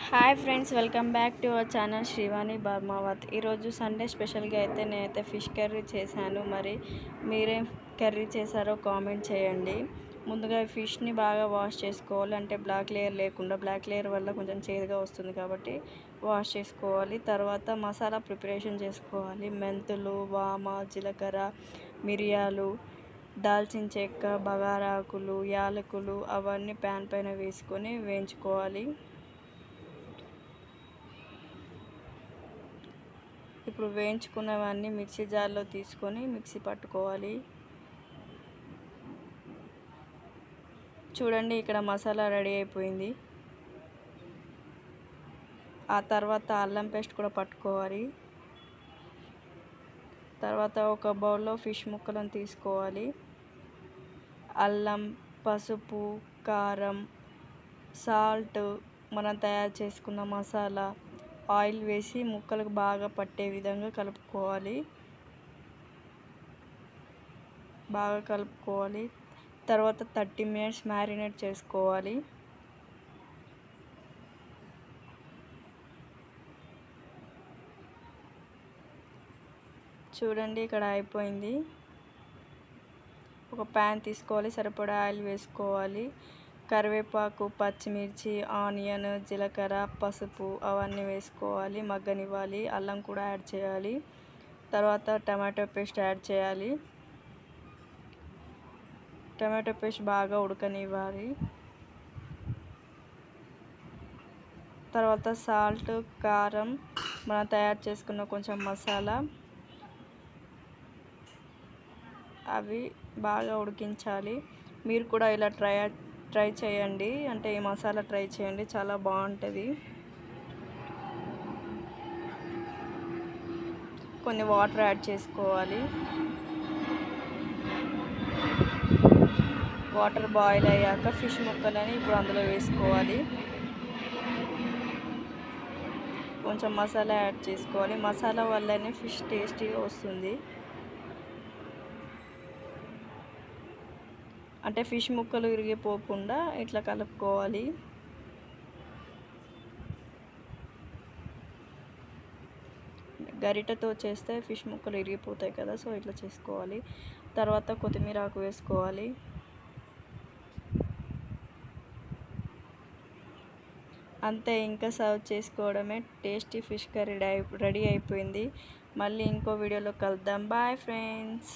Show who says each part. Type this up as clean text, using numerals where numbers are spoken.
Speaker 1: Hi friends, welcome back to our channel Srivani Barmavath. ఈరోజు Sunday స్పెషల్గా అయితే నేనైతే ఫిష్ కర్రీ చేశాను. మరి మీరేం కర్రీ చేశారో కామెంట్ చేయండి. ముందుగా ఫిష్ని బాగా వాష్ చేసుకోవాలి, అంటే బ్లాక్ లేయర్ లేకుండా. బ్లాక్ లేయర్ వల్ల కొంచెం చేదుగా వస్తుంది కాబట్టి వాష్ చేసుకోవాలి. తర్వాత మసాలా ప్రిపరేషన్ చేసుకోవాలి. మెంతులు, వామ, జీలకర్ర, మిరియాలు, దాల్చిన చెక్క, బగారాకులు, యాలకులు అవన్నీ ప్యాన్ పైన వేసుకొని వేయించుకోవాలి. ఇప్పుడు వేయించుకున్నవన్నీ మిక్సీ జార్లో తీసుకొని మిక్సీ పట్టుకోవాలి. చూడండి, ఇక్కడ మసాలా రెడీ అయిపోయింది. ఆ తర్వాత అల్లం పేస్ట్ కూడా పట్టుకోవాలి. తర్వాత ఒక బౌల్లో ఫిష్ ముక్కలను తీసుకోవాలి. అల్లం, పసుపు, కారం, సాల్ట్, మనం తయారు చేసుకున్న మసాలా, ఆయిల్ వేసి ముక్కలకు బాగా పట్టే విధంగా కలుపుకోవాలి. తర్వాత 30 మినిట్స్ మ్యారినేట్ చేసుకోవాలి. చూడండి, ఇక్కడ అయిపోయింది. ఒక ప్యాన్ తీసుకోవాలి, సరిపడా ఆయిల్ వేసుకోవాలి. కరివేపాకు, పచ్చిమిర్చి, ఆనియన్, జీలకర్ర, పసుపు అవన్నీ వేసుకోవాలి, మగ్గనివ్వాలి. అల్లం కూడా యాడ్ చేయాలి. తర్వాత టమాటో పేస్ట్ యాడ్ చేయాలి. టమాటో పేస్ట్ బాగా ఉడకనివ్వాలి. తర్వాత సాల్ట్, కారం, మనం తయారు చేసుకున్న కొంచెం మసాలా అవి బాగా ఉడికించాలి. మీరు కూడా ఇలా ట్రై చేయండి, అంటే ఈ మసాలా ట్రై చేయండి, చాలా బాగుంటుంది. కొన్ని వాటర్ యాడ్ చేసుకోవాలి. వాటర్ బాయిల్ అయ్యాక ఫిష్ ముక్కలని ఇప్పుడు అందులో వేసుకోవాలి. కొంచెం మసాలా యాడ్ చేసుకోవాలి. మసాలా వల్లనే ఫిష్ టేస్టీగా వస్తుంది. అంటే ఫిష్ ముక్కలు విరిగిపోకుండా ఇట్లా కలుపుకోవాలి. గరిటెతో చేస్తే ఫిష్ ముక్కలు విరిగిపోతాయి కదా, సో ఇట్లా చేసుకోవాలి. తర్వాత కొత్తిమీర ఆకు వేసుకోవాలి. అంతే, ఇంకా సర్వ్ చేసుకోవడమే. టేస్టీ ఫిష్ కర్రీ రెడీ అయిపోయింది. మళ్ళీ ఇంకో వీడియోలో కలుద్దాం. Bye friends.